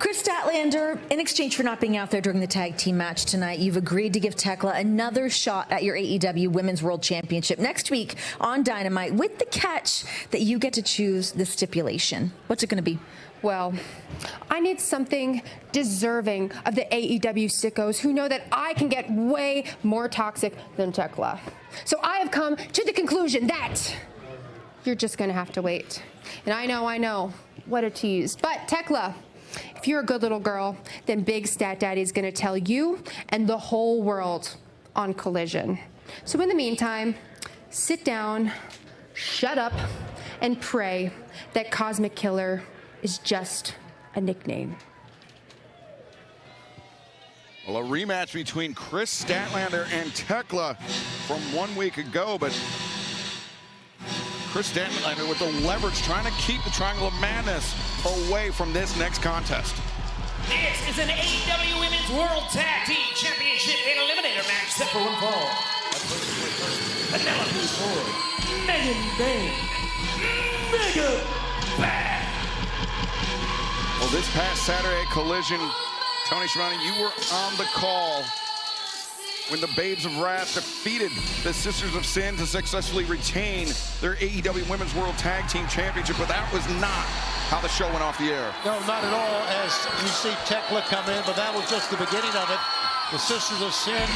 Chris Statlander, in exchange for not being out there during the tag team match tonight, you've agreed to give Tekla another shot at your AEW Women's World Championship next week on Dynamite, with the catch that you get to choose the stipulation. What's it going to be? Well, I need something deserving of the AEW sickos who know that I can get way more toxic than Tekla. So I have come to the conclusion that you're just going to have to wait. And I know, what a tease. But Tekla, if you're a good little girl, then Big Stat Daddy is going to tell you and the whole world on Collision. So in the meantime, sit down, shut up, and pray that Cosmic Killer is just a nickname. Well, a rematch between Chris Statlander and Tekla from 1 week ago, but Chris Statlander with the leverage trying to keep the Triangle of Madness away from this next contest. This is an AEW Women's World Tag Team Championship and Eliminator match set for one fall. Penelope Ford, Megan Bayne, Megabad. Well, this past Saturday at Collision, Tony Schiavone, you were on the call when the Babes of Wrath defeated the Sisters of Sin to successfully retain their AEW Women's World Tag Team Championship, but that was not how the show went off the air. No, not at all, as you see Tekla come in, but that was just the beginning of it. The Sisters of Sin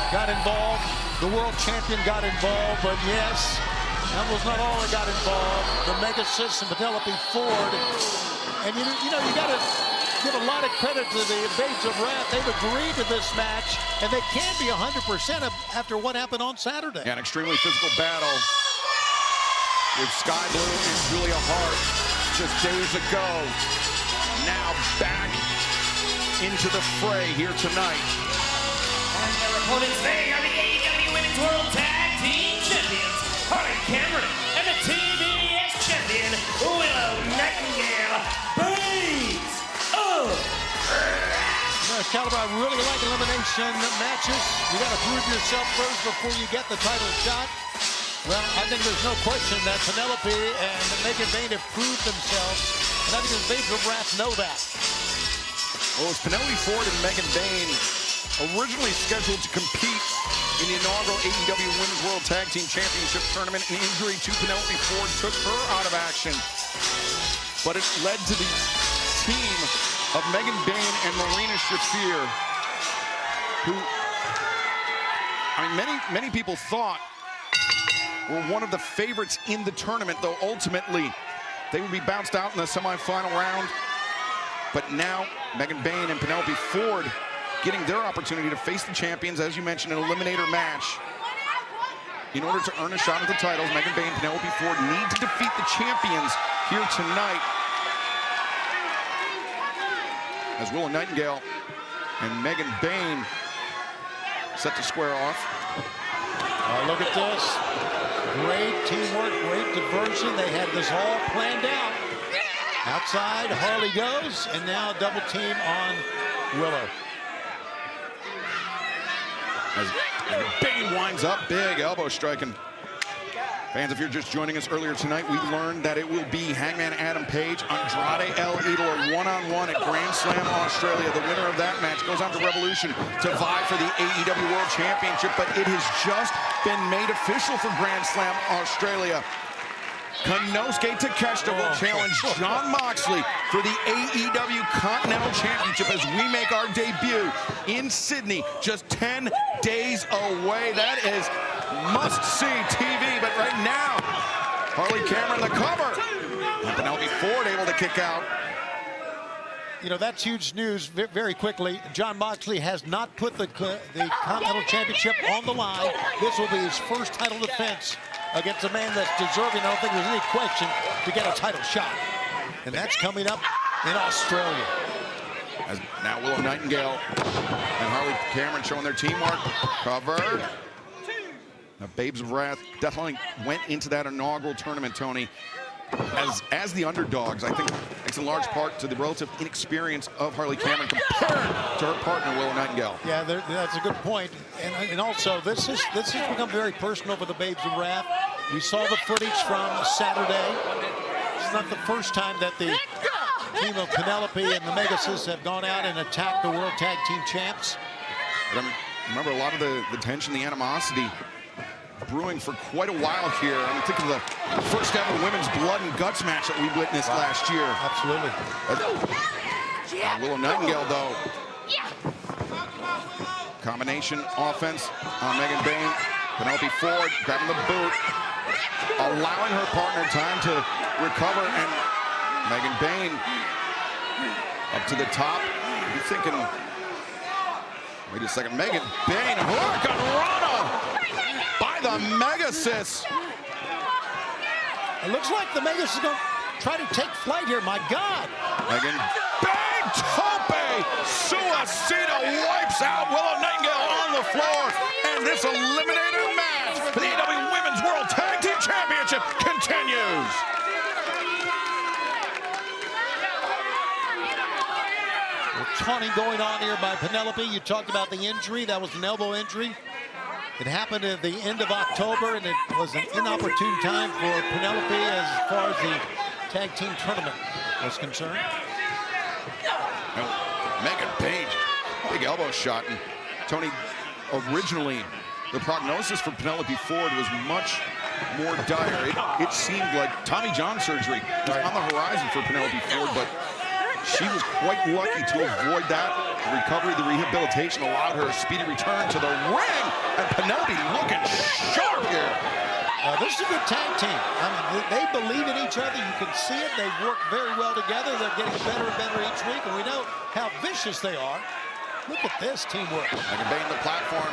got involved, the World Champion got involved, but yes, that was not all that got involved. The Mega Sis and Penelope Ford. And you know, you got to give a lot of credit to the Babes of Wrath. They've agreed to this match, and they can be 100% after what happened on Saturday. Yeah, an extremely physical battle with Sky Blue and Julia Hart just days ago. Now back into the fray here tonight. And their opponents, they are the AEW Women's World Tag Team Champions, Harley Cameron, and the TBS Champion, Willow Nightingale. Excalibur, I really like elimination matches. You got to prove yourself first before you get the title shot. Well, I think there's no question that Penelope and Megan Bayne have proved themselves, and I think the Babes of Wrath know that. Well, it's Penelope Ford and Megan Bayne originally scheduled to compete in the inaugural AEW Women's World Tag Team Championship Tournament. An injury to Penelope Ford took her out of action, but it led to the team of Megan Bayne and Marina Shafir, who, I mean, many people thought were one of the favorites in the tournament, though ultimately they would be bounced out in the semifinal round. But now Megan Bayne and Penelope Ford getting their opportunity to face the champions, as you mentioned, an eliminator match. In order to earn a shot at the titles, Megan Bayne and Penelope Ford need to defeat the champions here tonight, as Willow Nightingale and Megan Bayne set to square off. Look at this. Great teamwork, great diversion. They had this all planned out. Outside, Harley goes, and now double team on Willow. As Bayne winds up big, elbow striking. Fans, if you're just joining us earlier tonight, we learned that it will be Hangman Adam Page, Andrade El Idolo one-on-one at Grand Slam Australia. The winner of that match goes on to Revolution to vie for the AEW World Championship, but it has just been made official for Grand Slam Australia. Konosuke Takeshita will challenge Jon Moxley for the AEW Continental Championship as we make our debut in Sydney, just 10 days away. That is must-see TV, but right now, Harley Cameron the cover. And Penelope Ford able to kick out. You know, that's huge news. Very quickly, Jon Moxley has not put the Continental Championship on the line. This will be his first title defense against a man that's deserving, I don't think there's any question, to get a title shot. And that's coming up in Australia. As now Willow Nightingale and Harley Cameron showing their teamwork. Covered. Now, Babes of Wrath definitely went into that inaugural tournament, Tony, as the underdogs. I think it's in large part to the relative inexperience of Harley Cameron compared to her partner, Willow Nightingale. Yeah, that's a good point. And also, this has become very personal for the Babes of Wrath. We saw the footage from Saturday. This is not the first time that the team of Penelope and the Megasis have gone out and attacked the World Tag Team Champs. Remember a lot of the tension, the animosity brewing for quite a while here. I'm thinking of the first ever women's blood and guts match that we witnessed last year. Absolutely. Willow Nightingale, though. Combination offense on Megan Bayne. Penelope Ford grabbing the boot, allowing her partner time to recover, and Megan Bayne up to the top. You're thinking, wait a second, Megan Bayne, Hurricanrana by the Megasis. It looks like the Megasis is going to try to take flight here. My God. Megan Bayne, tope, suicida, wipes out Willow Nightingale on the floor, and this eliminator match for the AEW Women's World Tag Team Championship continues. Taunting going on here by Penelope. You talked about the injury. That was an elbow injury. It happened at the end of October, and it was an inopportune time for Penelope as far as the tag team tournament was concerned. Megan Bayne, big elbow shot. And Tony, originally, the prognosis for Penelope Ford was much more dire. It seemed like Tommy John surgery was on the horizon for Penelope Ford, but she was quite lucky to avoid that. The recovery, the rehabilitation allowed her a speedy return to the ring, and Penelope looking sharp here. This is a good tag team. I mean, they believe in each other. You can see it. They work very well together. They're getting better and better each week, and we know how vicious they are. Look at this teamwork. Megan Bayne the platform.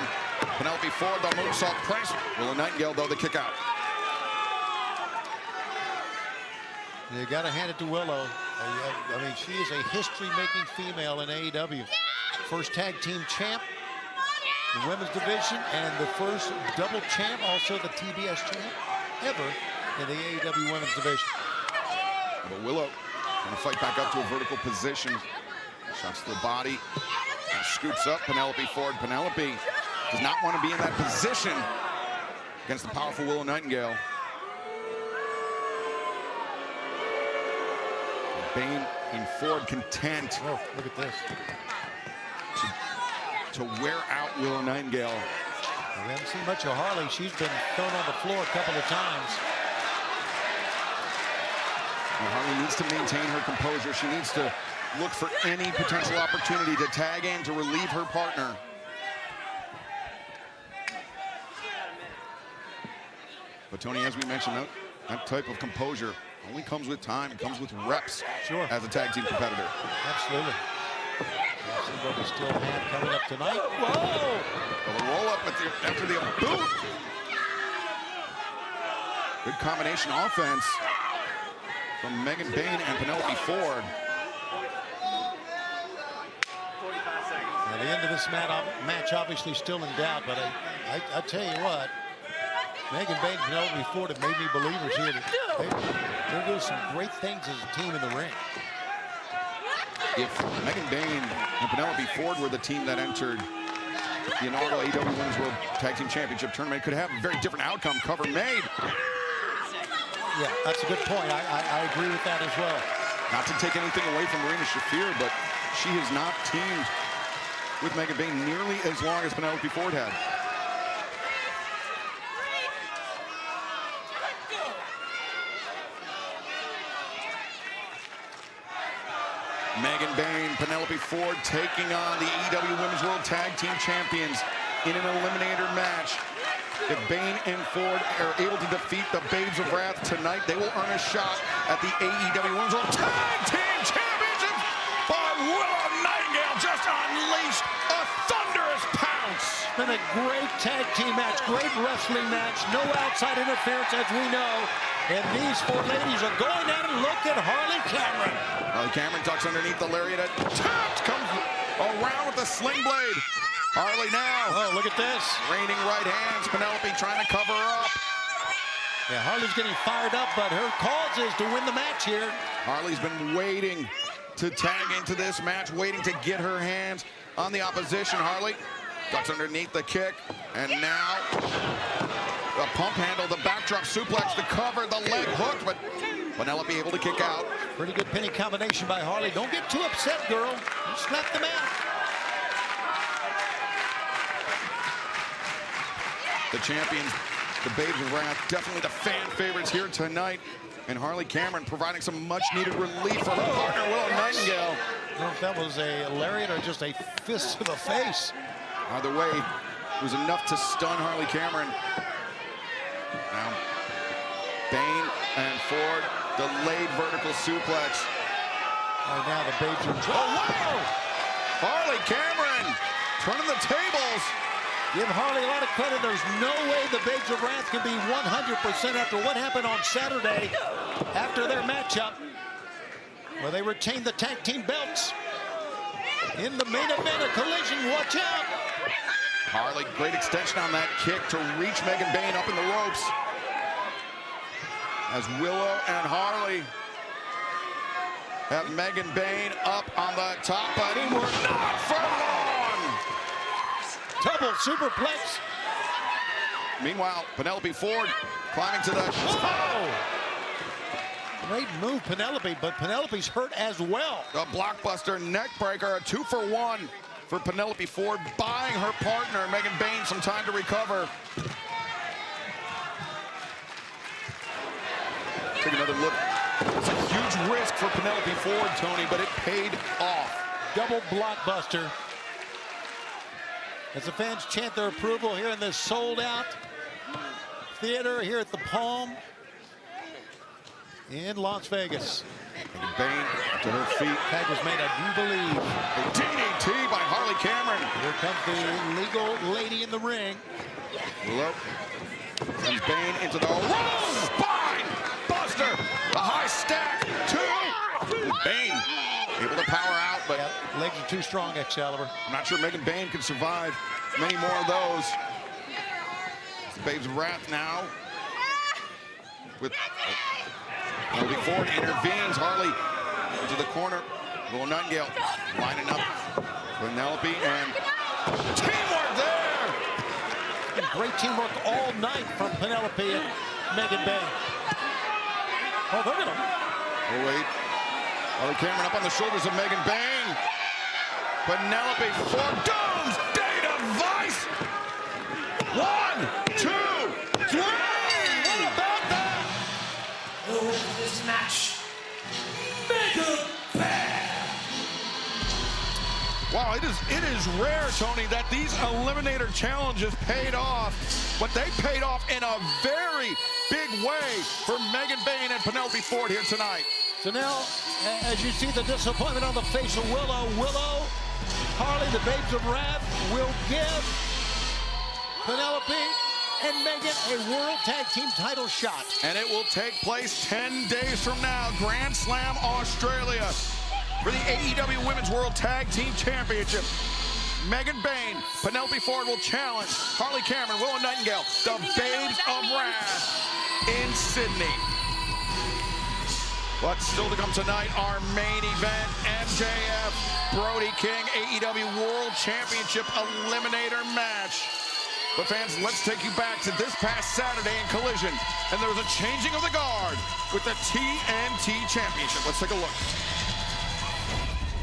Penelope Ford, the moonsault press. Willow Nightingale, though, the kick out. You got to hand it to Willow. I mean, she is a history-making female in AEW. First tag team champ, the women's division, and the first double champ, also the TBS champ ever in the AEW women's division. But Willow trying to fight back up to a vertical position. Shots to the body. And scoops up Penelope Ford. Penelope does not want to be in that position against the powerful Willow Nightingale. Bayne and Ford content. Oh, look at this. To wear out Willow Nightingale. We haven't seen much of Harley. She's been thrown on the floor a couple of times. And Harley needs to maintain her composure. She needs to look for any potential opportunity to tag in to relieve her partner. But Tony, as we mentioned, that type of composure only comes with time. It comes with reps. Sure. As a tag team competitor. Absolutely. Let's see what we still have coming up tonight. Whoa! Well, the roll up after the boot. Good combination offense from Megan Bayne and Penelope Ford. Now, the end of this match obviously still in doubt, but I tell you what, Megan Bayne and Penelope Ford have made me believers here. They're doing some great things as a team in the ring. If Megan Bayne and Penelope Ford were the team that entered the inaugural AEW Women's World Tag Team Championship tournament, it could have a very different outcome. Cover made. Yeah, that's a good point. I agree with that as well. Not to take anything away from Marina Shafir, but she has not teamed with Megan Bayne nearly as long as Penelope Ford had. Megan Bayne, Penelope Ford taking on the AEW Women's World Tag Team Champions in an eliminator match. If Bayne and Ford are able to defeat the Babes of Wrath tonight, they will earn a shot at the AEW Women's World Tag Team Championships. But Willow Nightingale just unleashed a thunderous pounce. It's been a great tag team match, great wrestling match, no outside interference as we know. And these four ladies are going at it. Look at Harley Cameron. Harley Cameron tucks underneath the lariat. Tapped, comes around with the sling blade. Harley now. Oh, look at this. Raining right hands. Penelope trying to cover her up. Yeah, Harley's getting fired up, but her cause is to win the match here. Harley's been waiting to tag into this match, waiting to get her hands on the opposition. Harley ducks underneath the kick, and now The pump handle, the backdrop suplex, the cover, the leg hook, but Penelope able to kick out. Pretty good penny combination by Harley. Don't get too upset, girl. You snap them out. The champions, the Babes of Wrath, definitely the fan favorites here tonight. And Harley Cameron providing some much-needed relief for her partner, Willow Nightingale. I don't know if that was a lariat or just a fist to the face. Either way, it was enough to stun Harley Cameron. Now, Bayne and Ford, delayed vertical suplex. And now the Babes are... Oh, wow! Harley Cameron turning the tables. Give Harley a lot of credit. There's no way the Babes of Wrath can be 100% after what happened on Saturday after their matchup, where they retained the tag team belts. In the main event, a collision. Watch out. Harley, great extension on that kick to reach Megan Bayne up in the ropes. As Willow and Harley have Megan Bayne up on the top, but we're not for long. Double superplex. Meanwhile, Penelope Ford climbing to the Whoa! Great move, Penelope, but Penelope's hurt as well. The blockbuster neck breaker, a 2-for-1 for Penelope Ford, buying her partner, Megan Bayne, some time to recover. Take another look. It's a huge risk for Penelope Ford, Tony, but it paid off. Double blockbuster. As the fans chant their approval here in this sold-out theater here at the Palm in Las Vegas. Megan Bayne to her feet. Tag was made, I do believe. A DDT by Harley Cameron. Here comes the legal lady in the ring. Willow sends Bayne into the spine buster. The high stack. 2. Bayne able to power out, but Yeah, legs are too strong, Excalibur. I'm not sure Megan Bayne can survive many more of those. It's the Babes of Wrath now. With Penelope Ford intervenes. Harley into the corner. Willow Nightingale lining up. Penelope and teamwork there. Great teamwork all night from Penelope and Megan Bayne. Oh, they're gonna... Oh, wait. Harley Cameron up on the shoulders of Megan Bayne. Penelope Ford, doomsday device. 1, 2, 3. What about that? Oh, this match. Megabad. Wow, it is rare, Tony, that these eliminator challenges paid off, but they paid off in a very big way for Megan Bayne and Penelope Ford here tonight. So now, as you see the disappointment on the face of Willow, Harley, the Babes of Wrath, will give Penelope and Megan a World Tag Team title shot. And it will take place 10 days from now, Grand Slam, Australia, for the AEW Women's World Tag Team Championship. Megan Bayne, Penelope Ford will challenge Harley Cameron, Willow Nightingale, the Babes of Wrath in Sydney. What's still to come tonight, our main event, MJF, Brody King, AEW World Championship Eliminator match. But fans, let's take you back to this past Saturday in Collision, and there was a changing of the guard with the TNT Championship. Let's take a look.